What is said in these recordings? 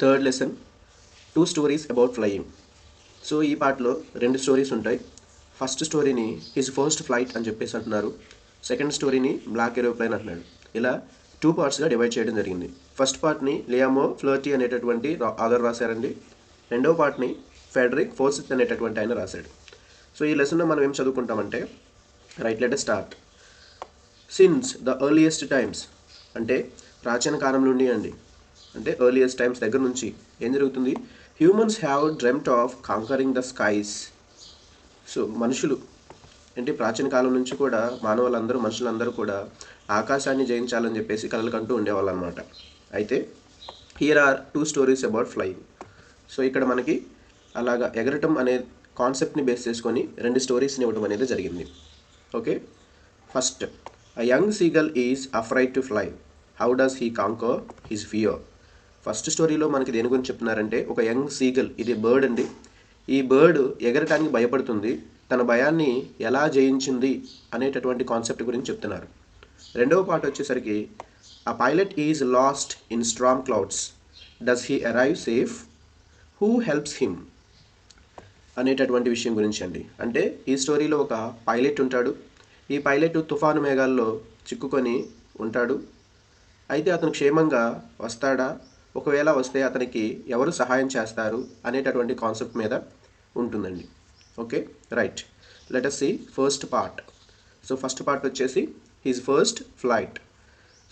Third lesson, two stories about flying. So ఈ పార్ట్లో రెండు స్టోరీస్ ఉంటాయి. ఫస్ట్ స్టోరీని హిజ్ ఫస్ట్ ఫ్లైట్ అని చెప్పేసి అంటున్నారు. సెకండ్ స్టోరీని బ్లాక్ ఏరోప్లేన్ అంటున్నాడు. ఇలా టూ పార్ట్స్గా డివైడ్ చేయడం జరిగింది. ఫస్ట్ పార్ట్ని లియామో ఫ్లర్టీ అనేటటువంటి ఆథర్ రాశారండి. రెండో పార్ట్ని ఫెడరిక్ ఫోర్సిత్ అనేటటువంటి ఆయన రాశాడు. సో ఈ లెసన్లో మనం ఏం చదువుకుంటామంటే, right, let us start. Since the earliest times అంటే ప్రాచీన కాలం నుండి అండి, అంటే ఎర్లియస్ట్ టైమ్స్ దగ్గర నుంచి ఏం జరుగుతుంది? Humans have dreamt of conquering the skies. So మనుషులు అంటే ప్రాచీన కాలం నుంచి కూడా మనుషులందరూ కూడా ఆకాశాన్ని జయించాలని చెప్పేసి కలలు కంటూ ఉండేవాళ్ళు అనమాట. అయితే here are two stories about flying. So ఇక్కడ మనకి అలాగా ఎగరటం అనే కాన్సెప్ట్ని బేస్ చేసుకొని రెండు స్టోరీస్ని ఇవ్వడం అనేది జరిగింది. Okay, first, a young seagull is afraid to fly. How does he conquer his fear? First స్టోరీలో మనకి దేని గురించి చెప్తున్నారంటే, ఒక యంగ్ సీగల్, ఇది బర్డ్ అండి, ఈ బర్డ్ ఎగరటానికి భయపడుతుంది, తన భయాన్ని ఎలా జయించింది అనేటటువంటి కాన్సెప్ట్ గురించి చెప్తున్నారు. రెండవ పార్ట్ వచ్చేసరికి, అ pilot is lost in storm clouds, does he arrive safe, who helps him అనేటటువంటి విషయం గురించి అండి. అంటే ఈ స్టోరీలో ఒక పైలట్ ఉంటాడు. ఈ పైలట్ తుఫాను మేఘాల్లో చిక్కుకొని ఉంటాడు. అయితే అతను క్షేమంగా వస్తాడా, ఒకవేళ వస్తే అతనికి ఎవరు సహాయం చేస్తారు అనేటటువంటి కాన్సెప్ట్ మీద ఉంటుందండి. Okay, right, let us see first part. So first part వచ్చేసి హిజ్ ఫస్ట్ ఫ్లైట్.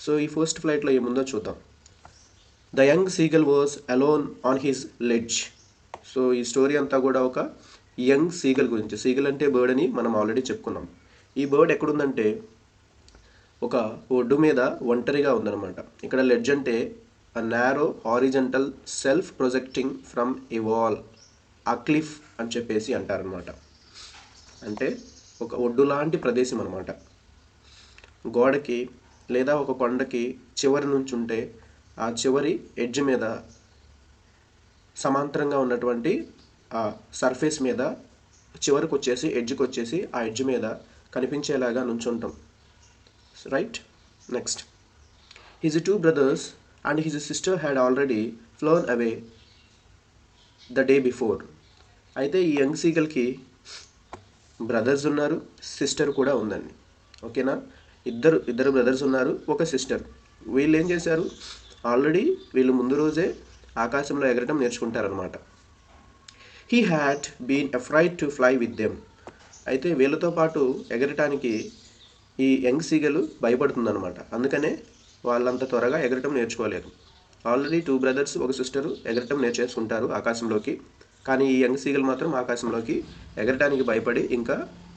సో ఈ ఫస్ట్ ఫ్లైట్లో ఏముందో చూద్దాం. The young seagull was alone on his ledge. So ఈ స్టోరీ అంతా కూడా ఒక యంగ్ సీగల్ గురించి. సీగల్ అంటే బర్డ్ అని మనం ఆల్రెడీ చెప్పుకున్నాం. ఈ బర్డ్ ఎక్కడుందంటే ఒక ఒడ్డు మీద ఒంటరిగా ఉందన్నమాట. ఇక్కడ లెడ్జ్ అంటే a narrow horizontal self projecting from a wall, a cliff అని చెప్పేసి అంటారనమాట. అంటే ఒక ఒడ్డు లాంటి ప్రదేశం అనమాట. గోడకి లేదా ఒక కొండకి చివరి నుంచి ఉంటే ఆ చివరి ఎడ్జ్ మీద సమాంతరంగా ఉన్నటువంటి ఆ సర్ఫేస్ మీద చివరికి వచ్చేసి ఎడ్జ్కి వచ్చేసి ఆ ఎడ్జ్ మీద కనిపించేలాగా నుంచుంటాం. Right, next, his two brothers and his sister had already flown away the day before. అయితే ఈ యంగ్ సీగల్కి బ్రదర్స్ ఉన్నారు, సిస్టర్ కూడా ఉందండి. ఓకేనా, ఇద్దరు బ్రదర్స్ ఉన్నారు, ఒక సిస్టర్. వీళ్ళు ఏం చేశారు, ఆల్రెడీ వీళ్ళు ముందు రోజే ఆకాశంలో ఎగరటం నేర్చుకుంటారనమాట. He had been afraid to fly with them. అయితే వీళ్ళతో పాటు ఎగరటానికి ఈ యంగ్ సీగలు భయపడుతుందన్నమాట. అందుకనే వాళ్ళంత త్వరగా ఎగరటం నేర్చుకోలేరు. ఆల్రెడీ టూ బ్రదర్స్, ఒక సిస్టరు ఎగరటం నేర్చేసుకుంటారు ఆకాశంలోకి. కానీ ఈ యంగ్ సీగల్ మాత్రం ఆకాశంలోకి ఎగరటానికి భయపడి ఇంకా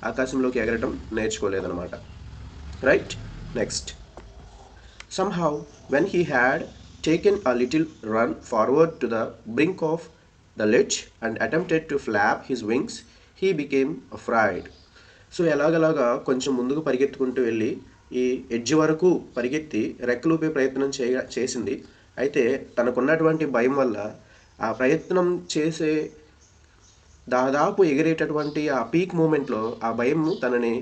ఆకాశంలోకి ఎగరటం నేర్చుకోలేదన్నమాట. Right, next, somehow when he had taken a little run forward to the brink of the ledge and attempted to flap his wings, he became afraid. So ఎలాగలాగా కొంచెం ముందుకు పరిగెత్తుకుంటూ వెళ్ళి ఈ ఎడ్జ్ వరకు పరిగెత్తి రెక్కలూపే ప్రయత్నం చేసింది. అయితే తనకున్నటువంటి భయం వల్ల ఆ ప్రయత్నం చేసే దాదాపు ఎగిరేటటువంటి ఆ పీక్ మూమెంట్లో ఆ భయము తనని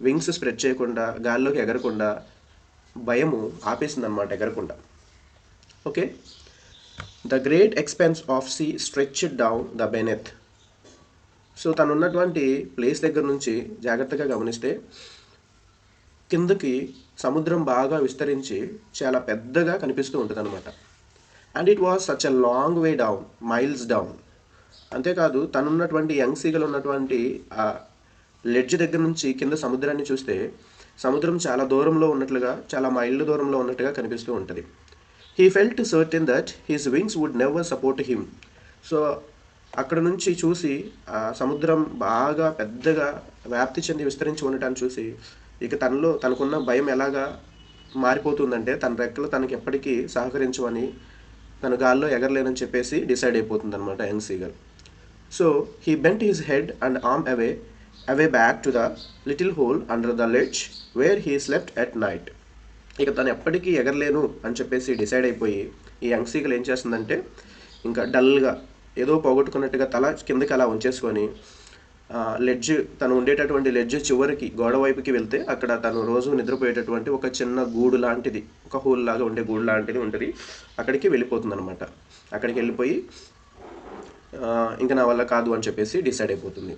వింగ్స్ స్ప్రెడ్ చేయకుండా, గాల్లోకి ఎగరకుండా భయము ఆపేసిందనమాట, ఎగరకుండా. Okay, the great expanse of sea stretched down the beneath. So తను ఉన్నటువంటి ప్లేస్ దగ్గర నుంచి జాగ్రత్తగా గమనిస్తే కిందకి సముద్రం బాగా విస్తరించి చాలా పెద్దగా కనిపిస్తూ ఉంటుంది అనమాట. And it was such a long way down, miles down. అంతేకాదు తనున్నటువంటి యంగ్ సీగల్ ఉన్నటువంటి ఆ లెడ్జ్ దగ్గర నుంచి కింద సముద్రాన్ని చూస్తే సముద్రం చాలా దూరంలో ఉన్నట్లుగా, చాలా మైళ్ళ దూరంలో ఉన్నట్టుగా కనిపిస్తూ ఉంటుంది. He felt certain that his wings would never support him. So అక్కడ నుంచి చూసి ఆ సముద్రం బాగా పెద్దగా వ్యాప్తి చెంది విస్తరించి ఉండటాన్ని చూసి ఇక తనకున్న భయం ఎలాగా మారిపోతుందంటే తన రెక్కలు తనకి ఎప్పటికీ సహకరించవని, తను గాల్లో ఎగరలేనని చెప్పేసి డిసైడ్ అయిపోతుంది అనమాట young seagull. So he bent his head and arm away back to the little whole under the ledge where he slept at night. ఇక తను ఎప్పటికీ ఎగరలేను అని చెప్పేసి డిసైడ్ అయిపోయి ఈ యంగ్ సీగల్ ఏం చేస్తుందంటే ఇంకా డల్గా ఏదో పోగొట్టుకున్నట్టుగా తల కిందకి అలా ఉంచేసుకొని లెడ్జ్, తను ఉండేటటువంటి లెడ్జ్ చివరికి గోడ వైపుకి వెళ్తే అక్కడ తను రోజు నిద్రపోయేటటువంటి ఒక చిన్న గూడు లాంటిది, ఒక హోల్ లాగా ఉండే గూడు లాంటిది ఉంటుంది. అక్కడికి వెళ్ళిపోతుంది అనమాట. అక్కడికి వెళ్ళిపోయి ఇంకా నా వల్ల కాదు అని చెప్పేసి డిసైడ్ అయిపోతుంది.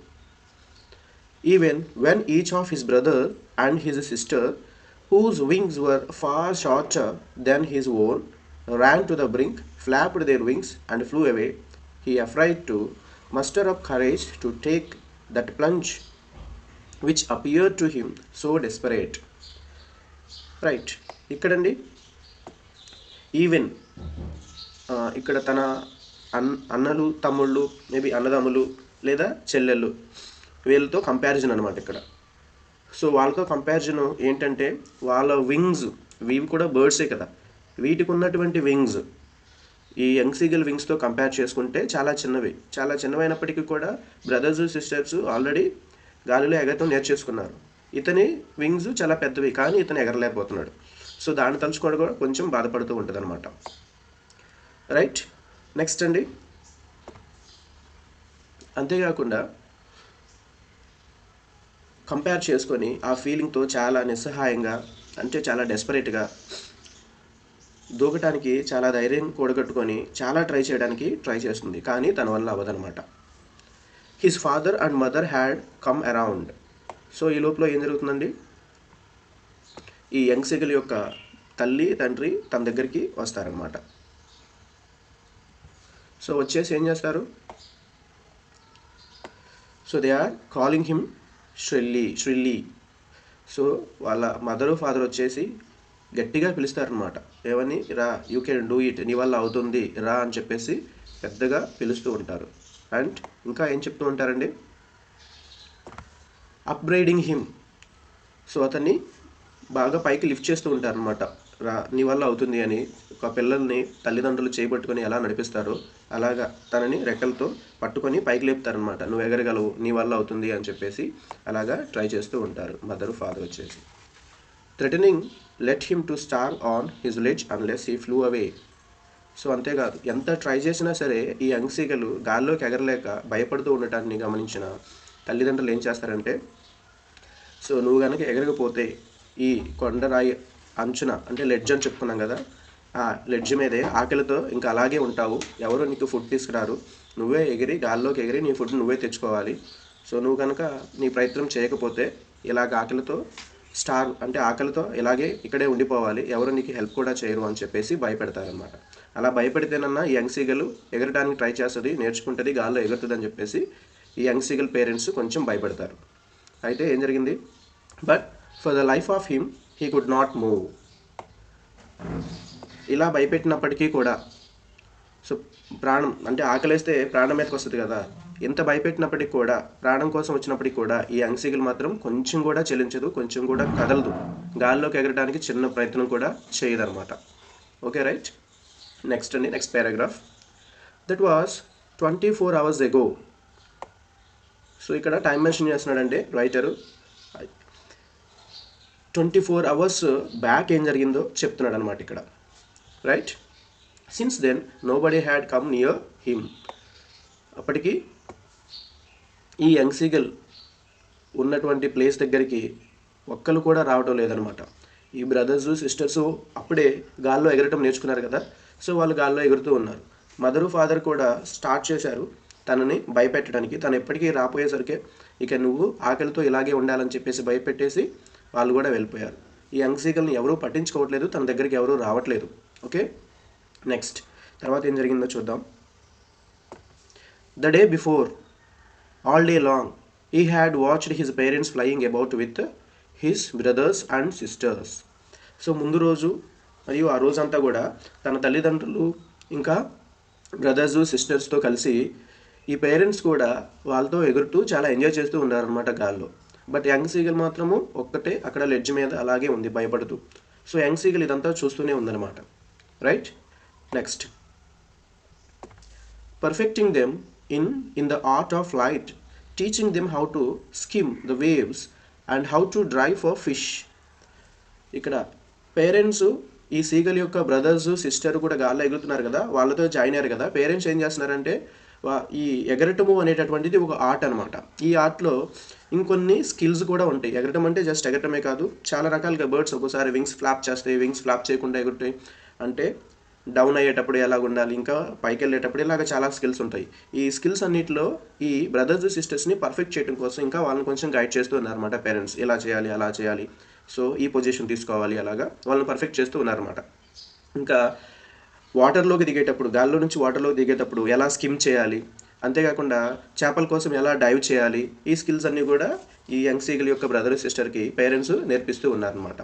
Even when each of his brother and his sister, whose wings were far shorter than his own, ran to the brink, flapped their wings, and flew away, he afraid to muster up courage to take that plunge which appeared to him so desperate. Right. ఇక్కడండి even ఇక్కడ తన అన్నలు తమ్ముళ్ళు, maybe అన్నదమ్ములు లేదా చెల్లెళ్ళు, వీళ్ళతో comparison అనమాట ఇక్కడ. సో వాళ్ళతో కంపారిజన్ ఏంటంటే వాళ్ళ వింగ్స్, ఇవి కూడా బర్డ్సే కదా, వీటికి ఉన్నటువంటి వింగ్స్ ఈ యంగ్ సీగల్ వింగ్స్తో కంపేర్ చేసుకుంటే చాలా చిన్నవి. చాలా చిన్నవైనప్పటికీ కూడా బ్రదర్స్ సిస్టర్స్ ఆల్రెడీ గాలిలో ఎగరటం నేర్చేసుకున్నారు. ఇతని వింగ్స్ చాలా పెద్దవి, కానీ ఇతను ఎగరలేకపోతున్నాడు. సో దాన్ని తలుచుకోవడం కూడా కొంచెం బాధపడుతూ ఉంటుంది అనమాట. రైట్. నెక్స్ట్ అండి, అంతేకాకుండా కంపేర్ చేసుకొని ఆ ఫీలింగ్తో చాలా నిస్సహాయంగా, అంటే చాలా డెస్పరేట్గా దూకటానికి చాలా ధైర్యం కూడగట్టుకొని చాలా ట్రై చేయడానికి ట్రై చేస్తుంది, కానీ తన వల్ల అవ్వదనమాట. His father and mother had come around. So ఈ లోపల ఏం జరుగుతుందండి, ఈ యంగ్ సీగల్ యొక్క తల్లి తండ్రి తన దగ్గరికి వస్తారనమాట. సో వచ్చేసి ఏం చేస్తారు, so they are calling him shrilly. So వాళ్ళ మదరు ఫాదర్ వచ్చేసి గట్టిగా పిలుస్తారనమాట. ఏమని, రా, యూ కెన్ డూ ఇట్, నీ వల్ల అవుతుంది, రా అని చెప్పేసి పెద్దగా పిలుస్తూ ఉంటారు. అండ్ ఇంకా ఏం చెప్తూ ఉంటారండి, అప్గ్రేడింగ్ హిమ్. సో అతన్ని బాగా పైకి లిఫ్ట్ చేస్తూ ఉంటారు అనమాట. రా, నీ వల్ల అవుతుంది అని. ఒక పిల్లల్ని తల్లిదండ్రులు చేపట్టుకొని ఎలా నడిపిస్తారో అలాగా తనని రెక్కలతో పట్టుకొని పైకి లేపుతారనమాట. నువ్వు ఎగరగలవు, నీ వల్ల అవుతుంది అని చెప్పేసి అలాగా ట్రై చేస్తూ ఉంటారు మదర్ ఫాదర్ వచ్చేసి. Threatening let him to star on his ledge unless he flu away. So అంతేకాదు, ఎంత ట్రై చేసినా సరే ఈ యంగ్ సీగలు గాల్లోకి ఎగరలేక భయపడుతూ ఉండటాన్ని గమనించిన తల్లిదండ్రులు ఏం చేస్తారంటే, సో నువ్వు కనుక ఎగరకపోతే ఈ కొండరాయి అంచున, అంటే లెడ్జ్ అని చెప్పుకున్నాం కదా, ఆ లెడ్జ్ మీదే ఆకలితో ఇంకా అలాగే ఉంటావు, ఎవరు నీకు ఫుడ్ తీసుకురారు, నువ్వే ఎగిరి గాల్లోకి ఎగిరి నీ ఫుడ్ నువ్వే తెచ్చుకోవాలి. సో నువ్వు కనుక నీ ప్రయత్నం చేయకపోతే ఇలాగ ఆకలితో అంటే ఆకలితో ఇలాగే ఇక్కడే ఉండిపోవాలి, ఎవరు నీకు హెల్ప్ కూడా చేయరు అని చెప్పేసి భయపెడతారనమాట. అలా భయపెడితేనన్నా ఈ యంగ్ సీగలు ఎగరడానికి ట్రై చేస్తుంది, నేర్చుకుంటుంది, గాల్లో ఎగురుతుంది అని చెప్పేసి ఈ యంగ్ సీగల్ పేరెంట్స్ కొంచెం భయపెడతారు. అయితే ఏం జరిగింది, but for the life of him he could not move. ఇలా భయపెట్టినప్పటికీ కూడా, సో ప్రాణం అంటే ఆకలేస్తే ప్రాణం మీదకి వస్తుంది కదా, ఎంత భయపెట్టినప్పటికీ కూడా, ప్రాణం కోసం వచ్చినప్పటికీ కూడా ఈ యంగ్ సీగల్ మాత్రం కొంచెం కూడా చెలించదు, కొంచెం కూడా కదలదు, గాల్లోకి ఎగరడానికి చిన్న ప్రయత్నం కూడా చేయదన్నమాట. Okay, right. నెక్స్ట్ అండి, next paragraph. That was 24 hours ago. So ఇక్కడ టైం మెన్షన్ చేస్తున్నాడంటే రైటరు 24 hours బ్యాక్ ఏం జరిగిందో చెప్తున్నాడు అనమాట ఇక్కడ. Right. Since then nobody had come near him. అప్పటికి ఈ యంగ్ సీగల్ ఉన్నటువంటి ప్లేస్ దగ్గరికి ఒక్కరు కూడా రావటం లేదనమాట. ఈ బ్రదర్స్ సిస్టర్స్ అప్పుడే గాల్లో ఎగరటం నేర్చుకున్నారు కదా, సో వాళ్ళు గాల్లో ఎగురుతూ ఉన్నారు. మదరు ఫాదర్ కూడా స్టార్ట్ చేశారు తనని భయపెట్టడానికి. తను ఎప్పటికీ రాపోయేసరికి ఇక నువ్వు ఆకలితో ఇలాగే ఉండాలని చెప్పేసి భయపెట్టేసి వాళ్ళు కూడా వెళ్ళిపోయారు. ఈ యంగ్ సీగల్ని ఎవరూ పట్టించుకోవట్లేదు, తన దగ్గరికి ఎవరూ రావట్లేదు. ఓకే, నెక్స్ట్ తర్వాత ఏం జరిగిందో చూద్దాం. The day before, all day long, he had watched his parents flying about with his brothers and sisters. So ముందు రోజు మరియు ఆ రోజంతా కూడా తన తల్లిదండ్రులు ఇంకా బ్రదర్స్ సిస్టర్స్తో కలిసి ఈ పేరెంట్స్ కూడా వాళ్ళతో ఎగురుతూ చాలా ఎంజాయ్ చేస్తూ ఉన్నారనమాట గాల్లో. బట్ యంగ్ సీగల్ మాత్రము ఒక్కటే అక్కడ లెడ్జ్ మీద అలాగే ఉంది భయపడుతూ. సో యంగ్ సీగల్ ఇదంతా చూస్తూనే ఉందన్నమాట. Right. Next, perfecting them in the art of flight, teaching them how to skim the waves and how to drive for fish. ఇక్కడ పేరెంట్స్ ఈ సీగల్ యొక్క బ్రదర్స్ సిస్టర్ కూడా గాల్లో ఎగురుతున్నారు కదా, వాళ్ళతో జాయిన్ అయ్యారు కదా. పేరెంట్స్ ఏం చేస్తున్నారంటే ఈ ఎగరటము అనేటటువంటిది ఒక ఆర్ట్ అనమాట. ఈ ఆర్ట్లో ఇంకొన్ని స్కిల్స్ కూడా ఉంటాయి. ఎగరటం అంటే జస్ట్ ఎగరటమే కాదు, చాలా రకాలుగా బర్డ్స్ ఒక్కోసారి వింగ్స్ ఫ్లాప్ చేస్తాయి, వింగ్స్ ఫ్లాప్ చేయకుండా ఎగురుతాయి. అంటే డౌన్ అయ్యేటప్పుడు ఎలాగ ఉండాలి, ఇంకా పైకి వెళ్ళేటప్పుడు ఇలాగ చాలా స్కిల్స్ ఉంటాయి. ఈ స్కిల్స్ అన్నింటిలో ఈ బ్రదర్స్ సిస్టర్స్ని పర్ఫెక్ట్ చేయడం కోసం ఇంకా వాళ్ళని కొంచెం గైడ్ చేస్తూ ఉన్నారన్నమాట పేరెంట్స్. ఇలా చేయాలి, అలా చేయాలి, సో ఈ పొజిషన్ తీసుకోవాలి, అలాగా వాళ్ళని పర్ఫెక్ట్ చేస్తూ ఉన్నారన్నమాట. ఇంకా వాటర్లోకి దిగేటప్పుడు, గాల్లో నుంచి వాటర్లోకి దిగేటప్పుడు ఎలా స్కిమ్ చేయాలి, అంతేకాకుండా చేపల కోసం ఎలా డైవ్ చేయాలి, ఈ స్కిల్స్ అన్నీ కూడా ఈ యంగ్ సీగల్ యొక్క బ్రదర్ సిస్టర్కి పేరెంట్స్ నేర్పిస్తూ ఉన్నారన్నమాట.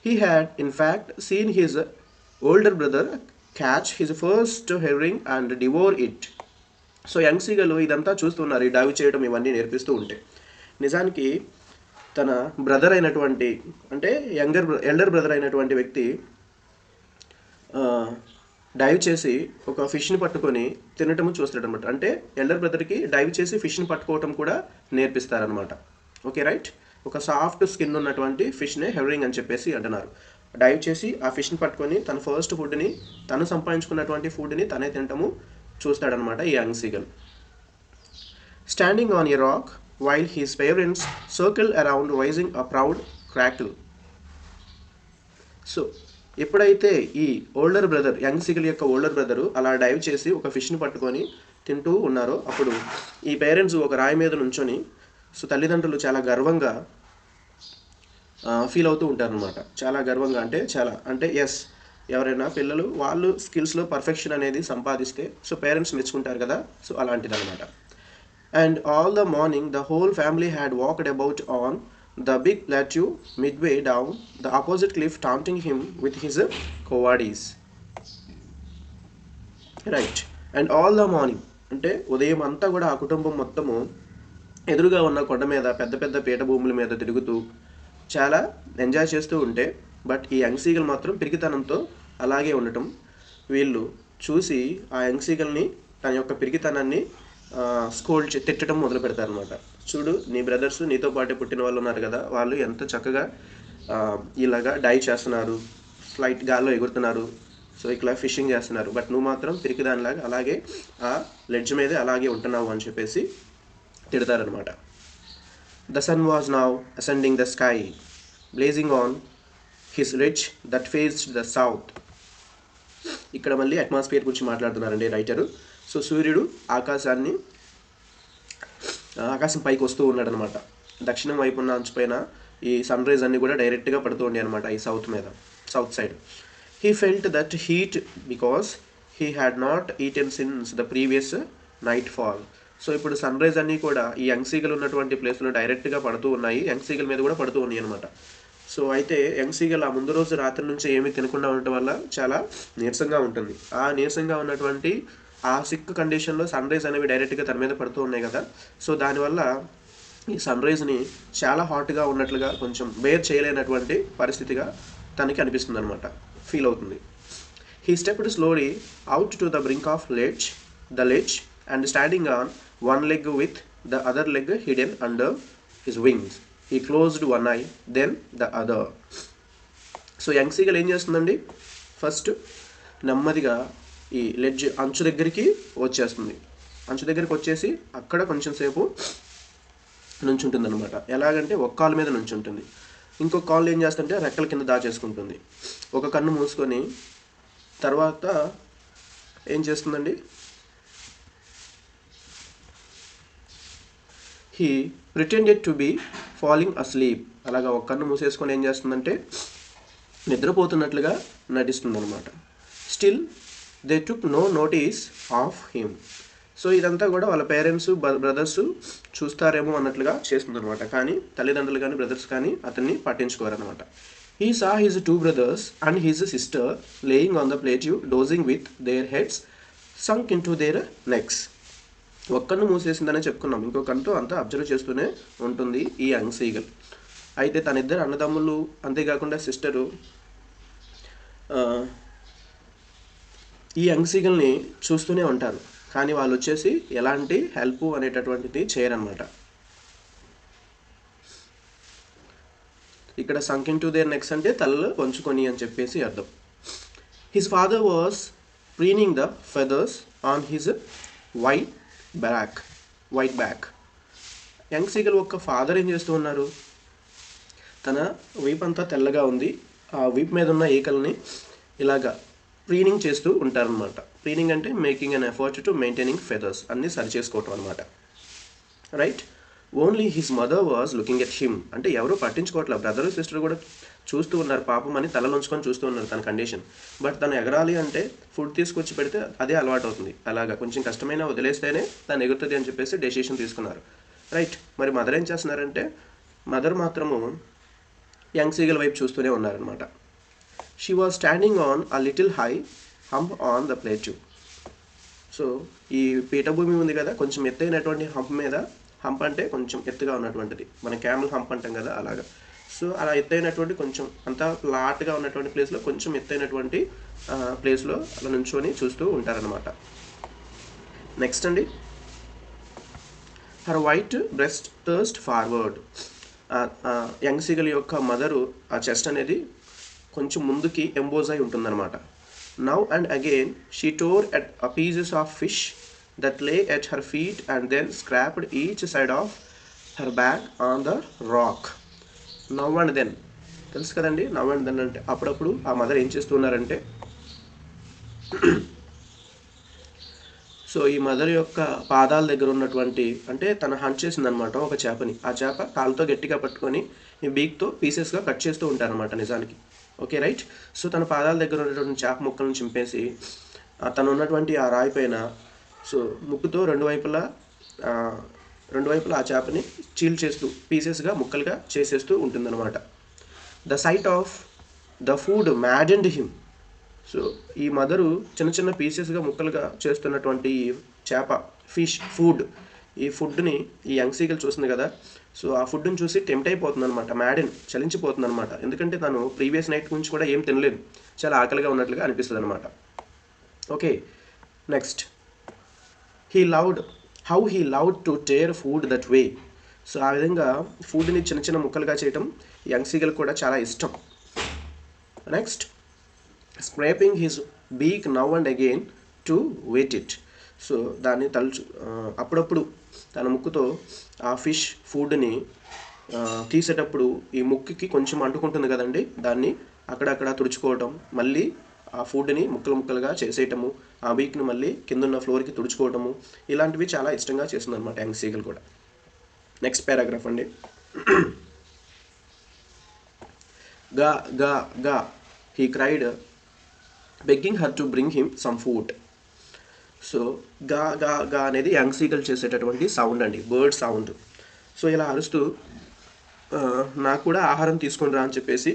He had, in fact, seen his older brother catch his first herring and devour it. So young seagull ఇదంతా చూస్తున్నారు, ఈ డైవ్ చేయడం ఇవన్నీ నేర్పిస్తూ ఉంటే. నిజానికి తన బ్రదర్ అయినటువంటి, అంటే ఎల్డర్ బ్రదర్ అయినటువంటి వ్యక్తి డైవ్ చేసి ఒక ఫిష్ని పట్టుకొని తినటము చూస్తాడనమాట. అంటే ఎల్డర్ బ్రదర్కి డైవ్ చేసి ఫిష్ని పట్టుకోవటం కూడా నేర్పిస్తారనమాట. Okay, right. ఒక సాఫ్ట్ స్కిన్ ఉన్నటువంటి ఫిష్నే హెర్రింగ్ అని చెప్పేసి అంటున్నారు. డైవ్ చేసి ఆ ఫిష్ని పట్టుకొని తన ఫస్ట్ ఫుడ్ని, తను సంపాదించుకున్నటువంటి ఫుడ్ని తనే తినటము చూస్తాడనమాట ఈ young seagull. Standing on a rock while his parents circle around raising a proud crackle. So ఎప్పుడైతే ఈ ఓల్డర్ బ్రదర్, యంగ్ సీగల్ యొక్క ఓల్డర్ బ్రదరు అలా డైవ్ చేసి ఒక ఫిష్ని పట్టుకొని తింటూ ఉన్నారో, అప్పుడు ఈ పేరెంట్స్ ఒక రాయి మీద నుంచొని, సో తల్లిదండ్రులు చాలా గర్వంగా ఫీల్ అవుతూ ఉంటారనమాట. చాలా గర్వంగా అంటే ఎస్, ఎవరైనా పిల్లలు వాళ్ళు స్కిల్స్లో పర్ఫెక్షన్ అనేది సంపాదిస్తే సో పేరెంట్స్ మెచ్చుకుంటారు కదా, సో అలాంటిదన్నమాట. And all the morning the whole family had walked about on the big plateau midway down the opposite cliff taunting him with his cowardice. Right. And all the morning అంటే ఉదయం అంతా కూడా ఆ కుటుంబం మొత్తము ఎదురుగా ఉన్న కొండ మీద పెద్ద పెద్ద పీఠభూముల మీద తిరుగుతూ చాలా ఎంజాయ్ చేస్తూ ఉంటే, బట్ ఈ యంగ్ సీగల్ మాత్రం పిరికితనంతో అలాగే ఉండటం వీళ్ళు చూసి ఆ యంగ్ సీగల్ని తన యొక్క పిరికితనాన్ని తిట్టడం మొదలు పెడతారనమాట. చూడు, నీ బ్రదర్స్ నీతో పాటే పుట్టిన వాళ్ళు ఉన్నారు కదా, వాళ్ళు ఎంత చక్కగా ఇలాగా డైవ్ చేస్తున్నారు, ఫ్లైట్ గాల్లో ఎగురుతున్నారు, సో ఇట్లా ఫిషింగ్ చేస్తున్నారు, బట్ నువ్వు మాత్రం పిరికిదానిలాగా అలాగే ఆ లెడ్జ్ మీదే అలాగే ఉంటున్నావు అని చెప్పేసి తిడతారనమాట. The sun was now ascending the sky, blazing on his ridge that faced the south. ఇక్కడ మళ్ళీ అట్మాస్ఫియర్ గురించి మాట్లాడుతున్నారండి రైటరు. సో సూర్యుడు ఆకాశం పైకి వస్తూ ఉన్నాడు అనమాట. దక్షిణం వైపు ఉన్న అంచుపైన ఈ సన్ రైజ్ అన్నీ కూడా డైరెక్ట్గా పడుతూ ఉండే అనమాట ఈ south side. He felt that heat because he had not eaten since the previous night fall. So ఇప్పుడు సన్ రైజ్ అన్నీ కూడా ఈ యంగ్ సీగల్ ఉన్నటువంటి ప్లేస్లో డైరెక్ట్గా పడుతూ ఉన్నాయి, యంగ్ సీగల్ మీద కూడా పడుతూ ఉన్నాయి అనమాట. సో అయితే యంగ్ సీగల్ ఆ ముందు రోజు రాత్రి నుంచి ఏమీ తినకుండా ఉండటం వల్ల చాలా నీరసంగా ఉంటుంది. ఆ నీరసంగా ఉన్నటువంటి ఆ సిక్ కండిషన్లో సన్ రైజ్ అనేవి డైరెక్ట్గా తన మీద పడుతూ ఉన్నాయి కదా, సో దానివల్ల ఈ సన్ రైజ్ని చాలా హాట్గా ఉన్నట్లుగా, కొంచెం బేర్ చేయలేనటువంటి పరిస్థితిగా తనకి అనిపిస్తుంది అనమాట, ఫీల్ అవుతుంది. He stepped slowly out to the brink of the ledge and standing on one leg with the other leg hidden under his wings, he closed one eye then the other. So young seagull ఏం చేస్తుందండి, first నెమ్మదిగా ఈ ledge అంచు దగ్గరికి వచ్చేస్తుంది. అంచు దగ్గరికి వచ్చేసి అక్కడ కొంచెం సేపు నుంచుంటుంది అనమాట. ఎలాగంటే ఒక కాలు మీద నుంచుంటుంది, ఇంకొక కాళ్ళు ఏం చేస్తుంటే రెక్కల కింద దాచేసుకుంటుంది. ఒక కన్ను మూసుకొని తర్వాత ఏం చేస్తుందండి, he pretended to be falling asleep. అలాగా ఒక కన్ను మూసేసుకొని ఏం చేస్తుందంటే నిద్రపోతున్నట్లుగా నటిస్తుంది అనమాట. Still they took no notice of him. So ఇదంతా కూడా వాళ్ళ పేరెంట్స్ బ్రదర్స్ చూస్తారేమో అన్నట్లుగా చేస్తుంది అనమాట. కానీ తల్లిదండ్రులు కానీ బ్రదర్స్ కానీ అతన్ని పట్టించుకోరనమాట. He saw his two brothers and his sister laying on the plateau dozing with their heads sunk into their necks. ఒక్కన్ను మూసేసిందనే చెప్పుకున్నాం, ఇంకో కన్నుతో అంతా అబ్జర్వ్ చేస్తూనే ఉంటుంది ఈ యంగ్ సీగల్. అయితే తన ఇద్దరు అన్నదమ్ములు, అంతేకాకుండా సిస్టరు ఈ యంగ్ సీగల్ని చూస్తూనే ఉంటారు, కానీ వాళ్ళు వచ్చేసి ఎలాంటి హెల్ప్ అనేటటువంటిది చేయరనమాట. ఇక్కడ sunk into their necks అంటే తలలు వంచుకొని అని చెప్పేసి అర్థం. His father was preening the feathers on his white back. Young seagull యొక్క ఫాదర్ ఏం చేస్తూ ఉన్నారు, తన వీప్ అంతా తెల్లగా ఉంది, ఆ వీప్ మీద ఉన్న ఈకల్ని ఇలాగా ప్రీనింగ్ చేస్తూ ఉంటారనమాట. ప్రీనింగ్ అంటే making an effort to maintaining feathers, అన్నీ సరి చేసుకోవటం అనమాట. Right. Only his mother was looking at him, అంటే ఎవరు పట్టించుకోవట్లేదు, బ్రదర్ సిస్టర్ కూడా చూస్తూ ఉన్నారు, పాపం అని తలలోంచుకొని చూస్తూ ఉన్నారు తన కండిషన్. బట్ తను ఎగరాలి అంటే ఫుడ్ తీసుకొచ్చి పెడితే అదే అలవాటు అవుతుంది, అలాగా కొంచెం కష్టమైన వదిలేస్తేనే తను ఎగురుతుంది అని చెప్పేసి డెసిషన్ తీసుకున్నారు. రైట్. మరి మదర్ ఏం చేస్తున్నారంటే, మదర్ మాత్రము యంగ్ సీగల్ వైపు చూస్తూనే ఉన్నారనమాట. She was standing on a little high hump on the plateau. So ఈ పీఠభూమి ఉంది కదా, కొంచెం ఎత్తైనటువంటి హంప్ మీద, హంప్ అంటే కొంచెం ఎత్తుగా ఉన్నటువంటిది, మన క్యామెల్ హంప్ అంటాం కదా అలాగా. సో అలా ఎత్తైనటువంటి కొంచెం అంతా ఫ్లాట్గా ఉన్నటువంటి ప్లేస్లో, కొంచెం ఎత్తైనటువంటి ప్లేస్లో అలా నుంచొని చూస్తూ ఉంటారనమాట. నెక్స్ట్ అండి, her white breast thrust forward. Young seagull యొక్క మదరు ఆ చెస్ట్ అనేది కొంచెం ముందుకి ఎంబోజ్ అయి ఉంటుందన్నమాట. Now and again she tore at a pieces of fish that lay at her feet and then scraped each side of her back on the rock. Now and then తెలుసు కదండి, now and then అంటే అప్పుడప్పుడు ఆ mother ఏం చేస్తున్నారంటే, so ఈ mother యొక్క పాదాల దగ్గర ఉన్నటువంటి, అంటే తన హంట్ చేసిందనమాట ఒక చేపని, ఆ చేప కాలుతో గట్టిగా పట్టుకొని ఈ బీక్తో పీసెస్గా కట్ చేస్తూ ఉంటారనమాట నిజానికి. Okay right. సో తన పాదాల దగ్గర ఉన్నటువంటి చేప ముక్కలను చింపేసి తను ఉన్నటువంటి ఆ రాయి పైన సో ముక్కుతో రెండు వైపులా ఆ చేపని చీల్ చేస్తూ పీసెస్గా ముక్కలుగా చేసేస్తూ ఉంటుందన్నమాట. The sight of the food maddened him. So ఈ మదరు చిన్న చిన్న పీసెస్గా ముక్కలుగా చేస్తున్నటువంటి చేప ఫిష్ ఫుడ్, ఈ ఫుడ్ని ఈ యంగ్ సీగల్ చూస్తుంది కదా, సో ఆ ఫుడ్ని చూసి టెంప్ట్ అయిపోతుంది అనమాట, మ్యాడెన్ చలించిపోతుంది అనమాట. ఎందుకంటే తను ప్రీవియస్ నైట్ నుంచి కూడా ఏం తినలేదు, చాలా ఆకలిగా ఉన్నట్లుగా అనిపిస్తుంది అనమాట. Okay. Next, how he loved to tear food that way. So ఆ విధంగా ఫుడ్ని చిన్న చిన్న ముక్కలుగా చేయటం యంగ్ సీగల్ కూడా చాలా ఇష్టం. Next, scraping his beak now and again to whet it. So దాన్ని అప్పుడప్పుడు తన ముక్కుతో ఆ ఫిష్ ఫుడ్ని తీసేటప్పుడు ఈ ముక్కుకి కొంచెం అంటుకుంటుంది కదండి, దాన్ని అక్కడక్కడ తుడుచుకోవటం, మళ్ళీ ఆ ఫుడ్ని ముక్కలుగా చేసేయటము, ఆ బీక్ని మళ్ళీ కిందున్న ఫ్లోర్కి తుడుచుకోవటము, ఇలాంటివి చాలా ఇష్టంగా చేస్తుంది అనమాట యంగ్ సీగల్ కూడా. నెక్స్ట్ పారాగ్రాఫ్ అండి. గా గా గా he cried begging her to bring him some food. So గా గా గా అనేది యంగ్ సీగల్ చేసేటటువంటి సౌండ్ అండి, బర్డ్ సౌండ్. సో ఇలా అరుస్తూ నాకు కూడా ఆహారం తీసుకుని రా అని చెప్పేసి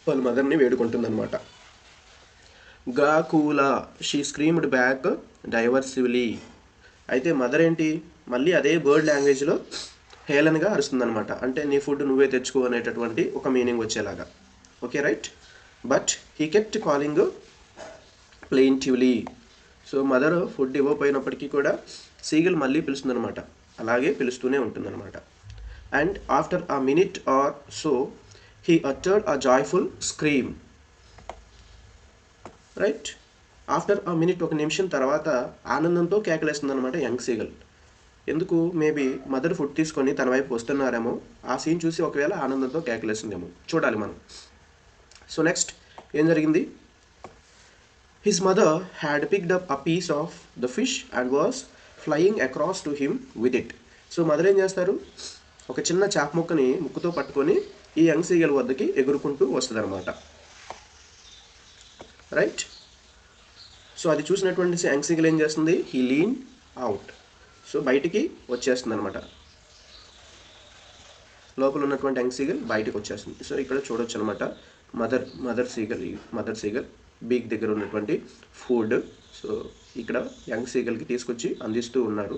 వాళ్ళ మదర్ని వేడుకుంటుందన్నమాట. గా కూలా షీ స్క్రీమ్డ్ బ్యాక్ డైవర్సివ్లీ. అయితే మదర్ ఏంటి, మళ్ళీ అదే బర్డ్ లాంగ్వేజ్లో హేళనగా అరుస్తుందన్నమాట, అంటే నీ ఫుడ్ నువ్వే తెచ్చుకో అనేటటువంటి ఒక మీనింగ్ వచ్చేలాగా. Okay right. But he kept calling plaintively. So mother food ఇవ్వకపోయినప్పటికీ కూడా సీగల్ మళ్ళీ పిలుస్తుందనమాట, అలాగే పిలుస్తూనే ఉంటుందన్నమాట. And after a minute or so he uttered a joyful scream. Right. After a minute, ఒక నిమిషం తర్వాత ఆనందంతో కేకలేస్తుంది అనమాట యంగ్ సీగల్. ఎందుకు, మేబీ మదర్ ఫుడ్ తీసుకొని తన వైపు వస్తున్నారేమో, ఆ సీన్ చూసి ఒకవేళ ఆనందంతో కేకలేస్తుందేమో, చూడాలి మనం. సో నెక్స్ట్ ఏం జరిగింది, his mother had picked up a piece of the fish and was flying across to him with it. So mother ఏం చేస్తారు, ఒక చిన్న చేప ముక్కని ముక్కుతో పట్టుకొని ఈ యంగ్ సీగల్ వద్దకి ఎగురుకుంటూ వస్తుంది అనమాట. రైట్. సో అది చూసినటువంటి యంగ్ సీగల్ ఏం చేస్తుంది, హీ లీన్ అవుట్. సో బయటికి వచ్చేస్తుంది అనమాట, లోపల ఉన్నటువంటి యంగ్ సీగల్ బయటకు వచ్చేస్తుంది. సో ఇక్కడ చూడొచ్చు అనమాట, మదర్ సీగల్ బీక్ దగ్గర ఉన్నటువంటి ఫుడ్. సో ఇక్కడ యంగ్ సీగల్కి తీసుకొచ్చి అందిస్తూ ఉన్నారు.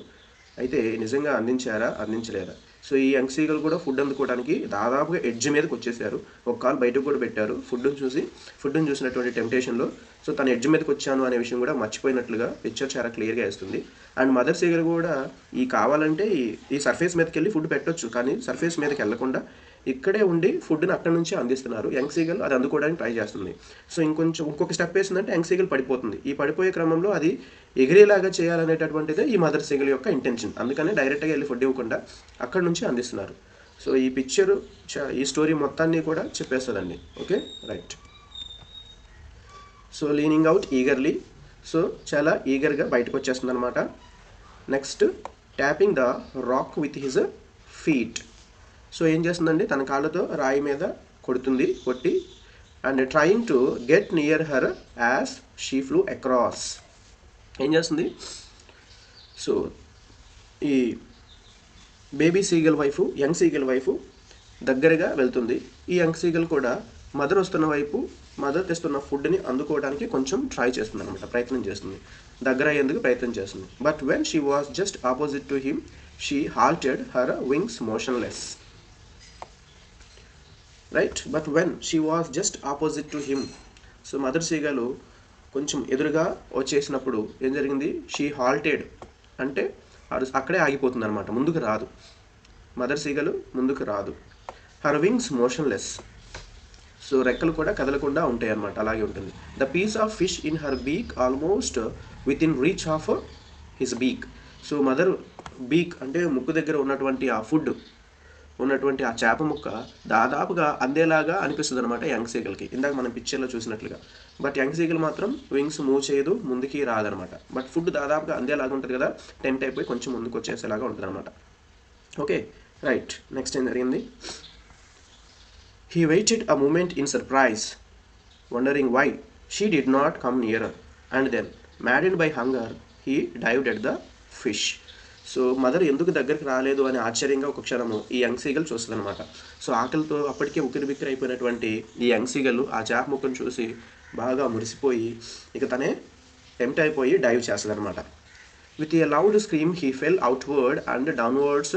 అయితే నిజంగా అందించలేదా? సో ఈ యంగ్ సీగల్ కూడా ఫుడ్ అందుకోవడానికి దాదాపుగా ఎడ్జ్ మీదకి వచ్చేసారు, ఒక కాల్ బయటకు కూడా పెట్టారు. ఫుడ్ని చూసినటువంటి టెంప్టేషన్లో సో తను ఎడ్జ్ మీదకి వచ్చాను అనే విషయం కూడా మర్చిపోయినట్లుగా పిక్చర్ చాలా క్లియర్గా వేస్తుంది. అండ్ మదర్ సీగల్ కూడా కావాలంటే ఈ సర్ఫేస్ మీదకి వెళ్ళి ఫుడ్ పెట్టొచ్చు, కానీ సర్ఫేస్ మీదకి వెళ్లకుండా ఇక్కడే ఉండి ఫుడ్ని అక్కడి నుంచి అందిస్తున్నారు. యంగ్ సీగల్ అది అందుకోవడానికి ట్రై చేస్తుంది. సో ఇంకొక స్టెప్ వేసిందంటే యంగ్ సీగల్ పడిపోతుంది. ఈ పడిపోయే క్రమంలో అది ఎగిరేలాగా చేయాలనేటటువంటిదే ఈ మదర్ సీగల్ యొక్క ఇంటెన్షన్. అందుకని డైరెక్ట్గా వెళ్ళి ఫుడ్ ఇవ్వకుండా అక్కడి నుంచి అందిస్తున్నారు. సో ఈ పిక్చరు ఈ స్టోరీ మొత్తాన్ని కూడా చెప్పేస్తుందండి. Okay, right. So leaning out eagerly, so చాలా ఈగర్గా బయటకు వచ్చేస్తుంది అనమాట. Next tapping the rock with his feet. So ఏం చేస్తుందండి, తన కాళ్ళతో రాయి మీద కొట్టి and trying to get near her as she flew across. ఏం చేస్తుంది, సో ఈ baby seagull wife, young seagull wife దగ్గరగా వెళ్తుంది. ఈ యంగ్ సీగల్ కూడా మదర్ వస్తున్న వైపు, మదర్ తెస్తున్న ఫుడ్ని అందుకోవడానికి కొంచెం ట్రై చేస్తుంది అనమాట, ప్రయత్నం చేస్తుంది, దగ్గర అయ్యేందుకు ప్రయత్నం చేస్తుంది. But when she was just opposite to him she halted her wings motionless. Right, but when she was just opposite to him, so mother seagull కొంచెం ఎదురుగా వచ్చేసినప్పుడు ఏం జరిగింది, షీ హాల్టెడ్ అంటే అక్కడే ఆగిపోతుంది అనమాట, ముందుకు రాదు. మదర్ సీగలు ముందుకు రాదు. హర్ వింగ్స్ మోషన్లెస్, సో రెక్కలు కూడా కదలకుండా ఉంటాయి అన్నమాట, అలాగే ఉంటుంది. The piece of fish in her beak almost within reach of his beak. So mother beak అంటే ముక్కు దగ్గర ఉన్నటువంటి ఆ ఫుడ్, ఉన్నటువంటి ఆ చేప ముక్క దాదాపుగా అందేలాగా అనిపిస్తుంది అనమాట యంగ్ సీగల్కి, ఇందాక మనం పిక్చర్లో చూసినట్లుగా. బట్ యంగ్ సీగల్ మాత్రం వింగ్స్ మూవ్ చేయదు, ముందుకి రాదనమాట. బట్ ఫుడ్ దాదాపుగా అందేలాగా ఉంటుంది కదా, టెంప్ట్ అయిపోయి కొంచెం ముందుకు వచ్చేసేలాగా ఉంటుంది అనమాట. Okay, right. నెక్స్ట్ ఏం జరిగింది, he waited a moment in surprise, wondering why she did not come nearer, and then, maddened by hunger, he dived at the fish. So mother ఎందుకు దగ్గరికి రాలేదు అని ఆశ్చర్యంగా ఒక క్షణము ఈ యంగ్ సీగల్ చూస్తుంది అనమాట. సో ఆకలితో అప్పటికే ఉక్కిరిబిక్కిరి అయిపోయినటువంటి ఈ యంగ్ సీగల్ ఆ చేప ముక్కను చూసి బాగా మురిసిపోయి ఇక తనే టెంప్ట్ అయిపోయి డైవ్ చేస్తుంది అనమాట. With a loud scream he fell outward and downwards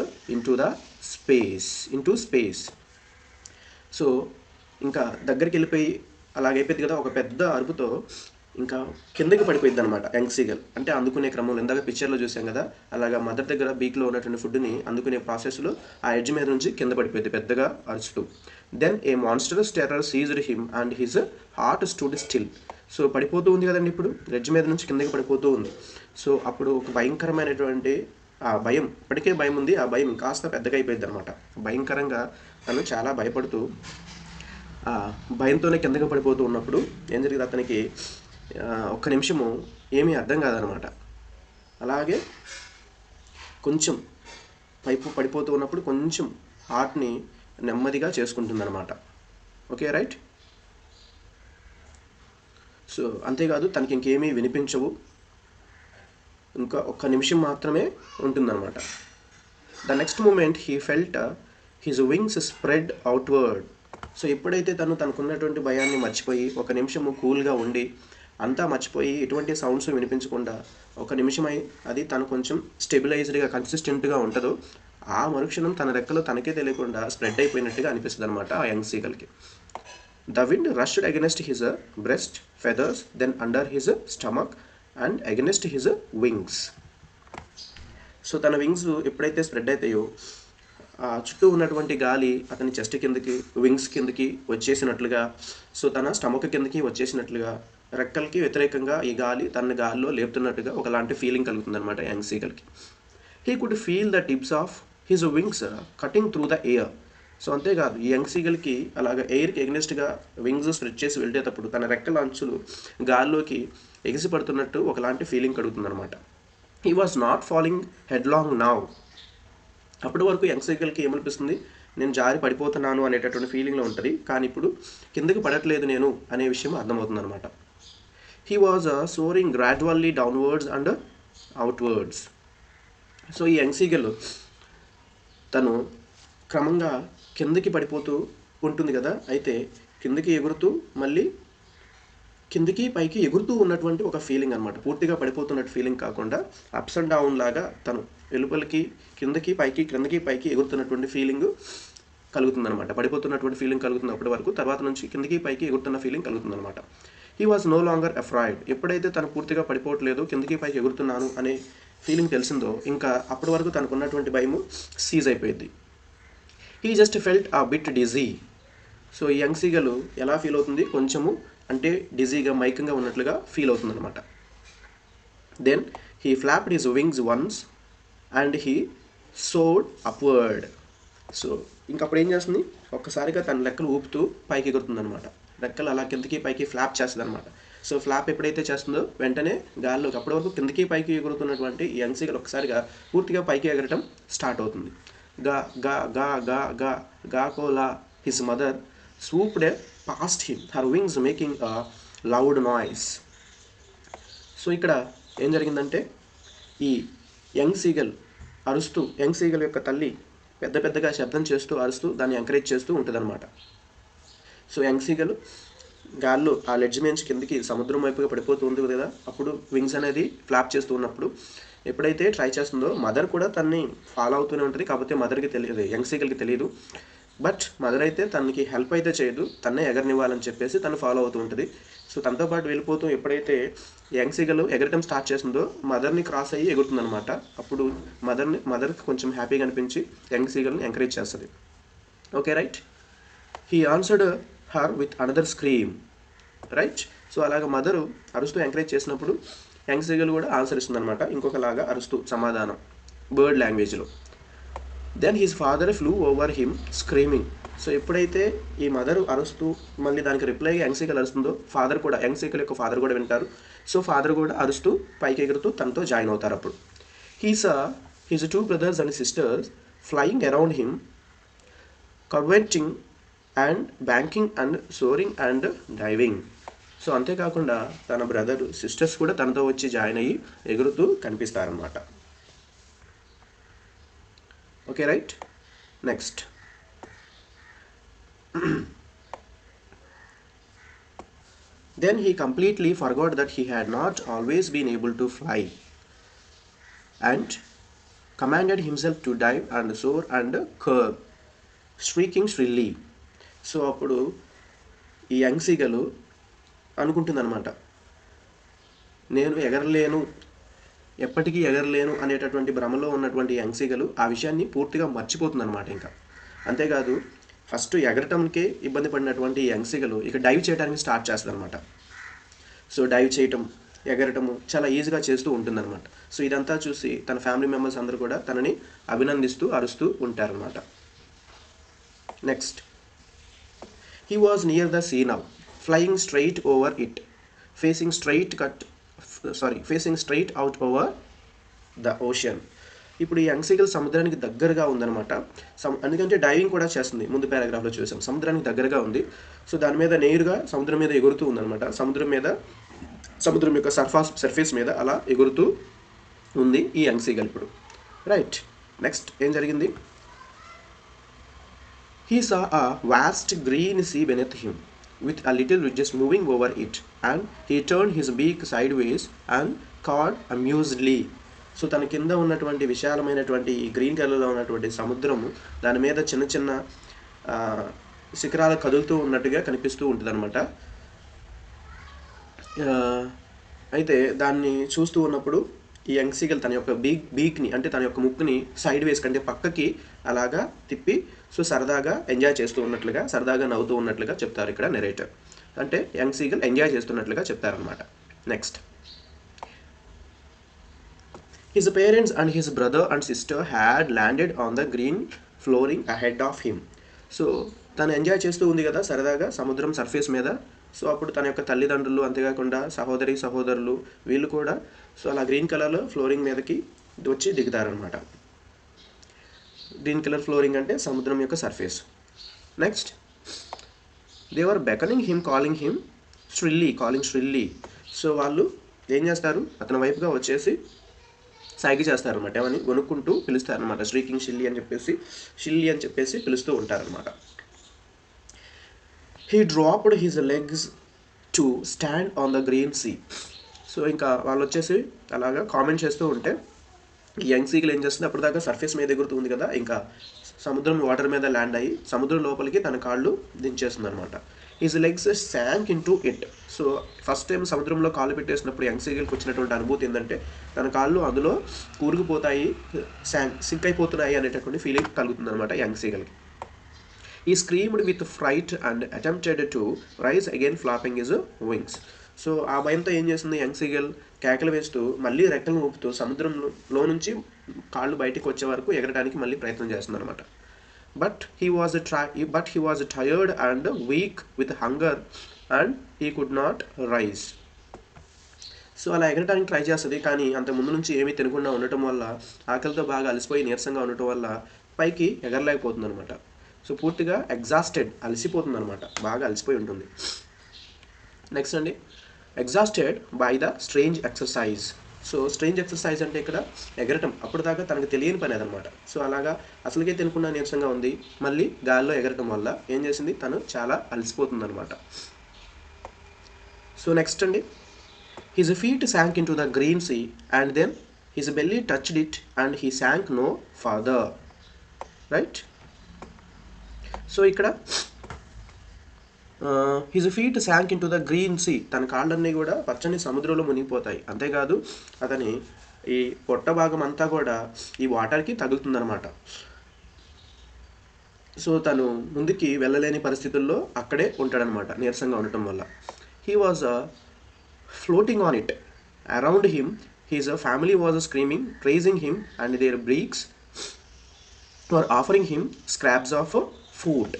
into space. So ఇంకా దగ్గరికి వెళ్ళిపోయి అలాగైపోయింది కదా, ఒక పెద్ద అరుపుతో ఇంకా కిందకి పడిపోయింది అనమాట యంగ్ సీగల్. అంటే అందుకునే క్రమంలో ఇందాక పిక్చర్లో చూసాం కదా, అలాగా మదర్ దగ్గర బీక్లో ఉన్నటువంటి ఫుడ్ని అందుకునే ప్రాసెస్లో ఆ ఎడ్జ్ మీద నుంచి కింద పడిపోయింది పెద్దగా అరుచుతూ. Then a monstrous terror seized him and his heart stood still. So పడిపోతూ ఉంది కదండి, ఇప్పుడు ఎడ్జ్ మీద నుంచి కిందకి పడిపోతూ ఉంది. సో అప్పుడు ఒక భయంకరమైనటువంటి ఆ భయం, ఇప్పటికే భయం ఉంది, ఆ భయం కాస్త పెద్దగా అయిపోయింది అనమాట. భయంకరంగా తను చాలా భయపడుతూ భయంతోనే కిందకి పడిపోతూ ఉన్నప్పుడు ఏం జరిగింది, అతనికి ఒక్క నిమిషము ఏమీ అర్థం కాదనమాట. అలాగే కొంచెం పడిపోతూ ఉన్నప్పుడు కొంచెం హార్ట్ని నెమ్మదిగా చేసుకుంటుందన్నమాట. Okay, right. సో అంతేకాదు తనకి ఇంకేమీ వినిపించవు, ఇంకా ఒక్క నిమిషం మాత్రమే ఉంటుందన్నమాట. The next moment he felt his wings spread outward. So ఎప్పుడైతే తనకున్నటువంటి భయాన్ని మర్చిపోయి ఒక నిమిషము కూల్గా ఉండి అంతా మర్చిపోయి ఎటువంటి సౌండ్స్ వినిపించకుండా ఒక నిమిషమై అది తను కొంచెం స్టెబిలైజ్డ్గా కన్సిస్టెంట్గా ఉంటుందో ఆ మరుక్షణం తన రెక్కలు తనకే తెలియకుండా స్ప్రెడ్ అయిపోయినట్టుగా అనిపిస్తుంది అనమాట ఆ యంగ్ సీగల్కి. The wind rushed against his breast feathers, then under his stomach and against his wings. So తన వింగ్స్ ఎప్పుడైతే స్ప్రెడ్ అవుతాయో చుట్టూ ఉన్నటువంటి గాలి అతని చెస్ట్ కిందకి, వింగ్స్ కిందకి వచ్చేసినట్లుగా, సో తన స్టమక్ కిందకి వచ్చేసినట్లుగా, రెక్కలకి వ్యతిరేకంగా ఈ గాలి తన గాలిలో లేపుతున్నట్టుగా ఒకలాంటి ఫీలింగ్ కలుగుతుంది అనమాట యంగ్ సీగల్కి. He could feel the tips of his wings cutting through the air. So అంతేకాదు ఈ యంగ్ సీగల్కి అలాగ ఎయిర్కి ఎగ్నెస్ట్గా వింగ్స్ స్ప్రెడ్ చేసి వెళ్ళేటప్పుడు తన రెక్కల అంచులు గాల్లోకి ఎగిసి పడుతున్నట్టు ఒకలాంటి ఫీలింగ్ కలుగుతుంది అనమాట. He was not falling head long now. అప్పటి వరకు యంగ్ సీగల్కి ఏమనిపిస్తుంది, నేను జారి పడిపోతున్నాను అనేటటువంటి ఫీలింగ్లో ఉంటుంది, కానీ ఇప్పుడు కిందకి పడట్లేదు నేను అనే విషయం అర్థమవుతుంది అనమాట. He was soaring gradually downwards and outwards. So ఈ యంగ్ సీగల్ తను క్రమంగా కిందకి పడిపోతూ ఉంటుంది కదా, అయితే కిందకి ఎగురుతూ మళ్ళీ కిందకి పైకి ఎగురుతూ ఉన్నటువంటి ఒక ఫీలింగ్ అనమాట. పూర్తిగా పడిపోతున్నట్టు ఫీలింగ్ కాకుండా అప్స్ అండ్ డౌన్ లాగా తను వెలుపలికి కిందకి పైకి క్రిందకి పైకి ఎగురుతున్నటువంటి ఫీలింగ్ కలుగుతుందనమాట. పడిపోతున్నటువంటి ఫీలింగ్ కలుగుతుంది అప్పటి వరకు, తర్వాత నుంచి కిందకి పైకి ఎగురుతున్న ఫీలింగ్ కలుగుతుందనమాట. He was no longer afraid. ఎప్పుడైతే తను పూర్తిగా పడిపోవట్లేదు, కిందకి పైకి ఎగురుతున్నాను అనే ఫీలింగ్ తెలిసిందో ఇంకా అప్పటి వరకు తనకున్నటువంటి భయము సీజ్ అయిపోయింది. He just felt a bit dizzy. So ఈ యంగ్ సీగల్ ఎలా ఫీల్ అవుతుంది, కొంచెము అంటే డిజీగా మైకంగా ఉన్నట్లుగా ఫీల్ అవుతుంది అనమాట. Then he flapped his wings once and he soared upward. So ఇంకప్పుడు ఏం చేస్తుంది, ఒక్కసారిగా తన రెక్కలు ఊపుతూ పైకి ఎగురుతుంది అనమాట. రెక్కలు అలా కిందకి పైకి ఫ్లాప్ చేస్తుంది అనమాట. సో ఫ్లాప్ ఎప్పుడైతే చేస్తుందో వెంటనే గాల్లోకి, అప్పటి వరకు కిందకి పైకి ఎగురుతున్నటువంటి యంగ్ సీగల్ ఒక్కసారిగా పూర్తిగా పైకి ఎగరటం స్టార్ట్ అవుతుంది. గా గా గా గా గా గా కోలా his mother swooped past him, her wings making a loud noise. So ఇక్కడ ఏం జరిగిందంటే ఈ యంగ్ సీగల్ అరుస్తూ, యంగ్ సీగల్ యొక్క తల్లి పెద్ద పెద్దగా శబ్దం చేస్తూ అరుస్తూ దాన్ని ఎంకరేజ్ చేస్తూ ఉంటుందన్నమాట. సో యంగ్ సీగల్ గాల్లో ఆ లెడ్జ్ నుంచి కిందకి సముద్రం వైపుగా పడిపోతూ ఉంది కదా, అప్పుడు వింగ్స్ అనేది ఫ్లాప్ చేస్తూ ఉన్నప్పుడు ఎప్పుడైతే ట్రై చేస్తుందో మదర్ కూడా తన్ని ఫాలో అవుతూనే ఉంటుంది. కాకపోతే మదర్కి తెలియదు, యంగ్ సీగల్కి తెలియదు. బట్ మదర్ అయితే తనకి హెల్ప్ అయితే చేయదు, తన్నే ఎగరనివ్వాలని చెప్పేసి తను ఫాలో అవుతూ ఉంటుంది. సో తనతో పాటు వెళ్ళిపోతూ ఎప్పుడైతే యంగ్ సీగల్ ఎగరటం స్టార్ట్ చేస్తుందో మదర్ని క్రాస్ అయ్యి ఎగురుతుందనమాట. అప్పుడు మదర్కి కొంచెం హ్యాపీగా అనిపించి యంగ్ సీగల్ని ఎంకరేజ్ చేస్తుంది. Okay right. He answered her with another scream. Right. So అలాగ మదరు అరుస్తూ ఎంకరేజ్ చేసినప్పుడు యంగ్ సీగల్ కూడా ఆన్సర్ ఇస్తుంది అనమాట, ఇంకొకలాగా అరుస్తూ సమాధానం బర్డ్ లాంగ్వేజ్లో. Then his father flew over him screaming. So ఎప్పుడైతే ఈ మదర్ అరుస్తూ మళ్ళీ దానికి రిప్లైగా యంగ్ సీగల్ అరుస్తుందో ఫాదర్ కూడా, యంగ్ సీగల్ యొక్క ఫాదర్ కూడా వింటారు. సో ఫాదర్ కూడా అరుస్తూ పైకి ఎగురుతూ తనతో జాయిన్ అవుతారు. అప్పుడు his 2 brothers and sisters flying around him curveting and banking and soaring and diving. So అంతేకాకుండా తన బ్రదర్ సిస్టర్స్ కూడా తనతో వచ్చి జాయిన్ అయ్యి ఎగురుతూ కనిపిస్తారనమాట. Okay right. Next then he completely forgot that he had not always been able to fly and commanded himself to dive and soar and curve, shrieking shrilly. So అప్పుడు ఈ young seagull అనుకుంటుందన్నమాట, నేను ఎగరలేను, ఎప్పటికీ ఎగరలేను అనేటటువంటి భ్రమలో ఉన్నటువంటి యంగ్ సీగల్ ఆ విషయాన్ని పూర్తిగా మర్చిపోతుందన్నమాట. ఇంకా అంతేకాదు, ఫస్ట్ ఎగరటంకే ఇబ్బంది పడినటువంటి యంగ్ సీగల్ ఇక డైవ్ చేయడానికి స్టార్ట్ చేస్తుంది అనమాట. సో డైవ్ చేయటం, ఎగరటము చాలా ఈజీగా చేస్తూ ఉంటుందన్నమాట. సో ఇదంతా చూసి తన ఫ్యామిలీ మెంబర్స్ అందరూ కూడా తనని అభినందిస్తూ అరుస్తూ ఉంటారనమాట. Next, he was near the sea now, flying straight over it, facing straight out over the ocean. ఇప్పుడు ఈ యంగ్ సీగల్ సముద్రానికి దగ్గరగా ఉందన్నమాట. ఎందుకంటే డైవింగ్ కూడా చేస్తుంది, ముందు పారాగ్రాఫ్లో చూసాం. సముద్రానికి దగ్గరగా ఉంది. సో దాని మీద నేరుగా సముద్రం మీద ఎగురుతూ ఉందన్నమాట. సముద్రం యొక్క సర్ఫేస్ మీద అలా ఎగురుతూ ఉంది ఈ యంగ్ సీగల్ ఇప్పుడు. రైట్. నెక్స్ట్ ఏం జరిగింది, he saw a vast green sea beneath him with a little ridges moving over it, and he turned his beak sideways and cawed amusedly. So తన కింద ఉన్నటువంటి విశాలమైనటువంటి ఈ గ్రీన్ కలర్లో ఉన్నటువంటి సముద్రము దాని మీద చిన్న చిన్న శిఖరాలు కదులుతూ ఉన్నట్టుగా కనిపిస్తూ ఉంటుంది అనమాట. అయితే దాన్ని చూస్తూ ఉన్నప్పుడు ఈ యంగ్ సీగల్ తన యొక్క బీక్ని అంటే తన యొక్క ముక్కుని సైడ్ వేస్ కంటే పక్కకి అలాగా తిప్పి సో సరదాగా ఎంజాయ్ చేస్తూ ఉన్నట్లుగా, సరదాగా నవ్వుతూ ఉన్నట్లుగా చెప్తారు ఇక్కడ నెరేటర్. అంటే యంగ్ సీగల్ ఎంజాయ్ చేస్తున్నట్లుగా చెప్తారనమాట. Next, his parents and his brother and sister had landed on the green flooring ahead of him. So తను ఎంజాయ్ చేస్తూ ఉంది కదా సరదాగా సముద్రం సర్ఫేస్ మీద. సో అప్పుడు తన యొక్క తల్లిదండ్రులు, అంతేకాకుండా సహోదరులు వీళ్ళు కూడా సో అలా గ్రీన్ కలర్లో ఫ్లోరింగ్ మీదకి వచ్చి దిగుతారనమాట. గ్రీన్ కలర్ ఫ్లోరింగ్ అంటే సముద్రం యొక్క surface. Next, they were beckoning him calling shrilly. So వాళ్ళు ఏం చేస్తారు, అతని వైపుగా వచ్చేసి సాగి చేస్తారనమాట. ఏమని కొనుక్కుంటూ పిలుస్తారనమాట. స్ట్రీకింగ్ షిల్లీ అని చెప్పేసి పిలుస్తూ ఉంటారనమాట. He dropped his legs to stand on the green see. So ఇంకా వాళ్ళు వచ్చేసి అలాగా కామెంట్ చేస్తూ ఉంటే ఈ యంగ్ సీగల్ ఏం చేస్తుంది, అప్పటిదాకా సర్ఫేస్ మీద ఎగురుతుంది కదా, ఇంకా సముద్రం వాటర్ మీద ల్యాండ్ అయ్యి సముద్రం లోపలికి తన కాళ్ళు దించేస్తుంది అనమాట. His legs sank into it. So first time సముద్రంలో కాళ్ళు పెట్టేసినప్పుడు యంగ్ సీగల్కి వచ్చినటువంటి అనుభూతి ఏంటంటే తన కాళ్ళు అందులో కూరుకుపోతాయి, సింక్ అయిపోతున్నాయి అనేటటువంటి ఫీలింగ్ కలుగుతుంది అనమాట young సీగల్కి. He screamed with fright and attempted to rise again, flapping his wings. So ఆ భయంతో ఏం చేస్తుంది యంగ్ సీగల్ కేకలు వేస్తూ మళ్ళీ రెక్కలను ఊపుతూ సముద్రంలో నుంచి కాళ్ళు బయటికి వచ్చే వరకు ఎగరడానికి మళ్ళీ ప్రయత్నం చేస్తుంది అనమాట. But he was tired and weak with hunger and he could not rise. So అలా ఎగరడానికి ట్రై చేస్తుంది, కానీ అంత ముందు నుంచి ఏమీ తినకుండా ఉండటం వల్ల, ఆకలితో బాగా అలసిపోయి నీరసంగా ఉండటం వల్ల పైకి ఎగరలేకపోతుంది అనమాట. సో పూర్తిగా ఎగ్జాస్టెడ్, అలసిపోతుంది అనమాట, బాగా అలసిపోయి ఉంటుంది. నెక్స్ట్ అండి, exhausted by the strange exercise. So strange exercise అంటే ఇక్కడ ఎగరటం, అప్పుడు దాకా తనకు తెలియని పని అదనమాట. సో అలాగా అసలుకే తినకుండా నీరసంగా ఉంది, మళ్ళీ గాల్లో ఎగరటం వల్ల ఏం చేసింది, తను చాలా అలసిపోతుంది అనమాట. సో నెక్స్ట్ అండి, his feet sank into the green sea and then his belly touched it and he sank no further. Right? So ఇక్కడ his feet sank into the green sea, తన కాళ్ళన్నీ కూడా పచ్చని సముద్రంలో మునిగిపోతాయి. అంతేకాదు అతని ఈ పొట్ట భాగం అంతా కూడా ఈ వాటర్కి తగులుతుందనమాట. సో తను ముందుకి వెళ్ళలేని పరిస్థితుల్లో అక్కడే ఉంటాడనమాట నీరసంగా ఉండటం వల్ల. He was floating on it. Around him, his family was screaming, praising him, and their beaks were offering him scraps of food.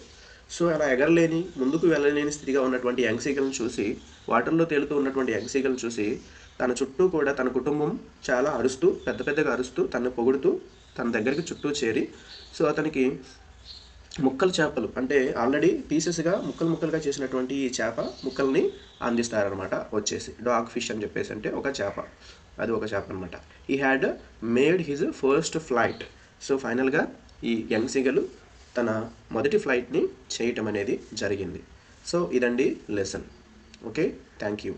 So అలా ఎగరలేని, ముందుకు వెళ్ళలేని స్థితిగా ఉన్నటువంటి యంగ్ సీగల్ని చూసి, వాటర్లో తేలుతూ ఉన్నటువంటి యంగ్ సీగల్ని చూసి తన చుట్టూ కూడా తన కుటుంబం చాలా అరుస్తూ, పెద్ద పెద్దగా అరుస్తూ, తను పొగుడుతూ తన దగ్గరికి చుట్టూ చేరి, సో అతనికి ముక్కలు చేపలు అంటే ఆల్రెడీ పీసెస్గా ముక్కలుగా చేసినటువంటి ఈ చేప ముక్కల్ని అందిస్తారనమాట. వచ్చేసి డాగ్ ఫిష్ అని చెప్పేసి అంటే ఒక చేప, అది ఒక చేప అనమాట. He had made his first flight. So ఫైనల్గా ఈ యంగ్ సీగలు తన మొదటి ఫ్లైట్ని చేయటం అనేది జరిగింది. సో ఇదండి లెసన్. Okay, thank you.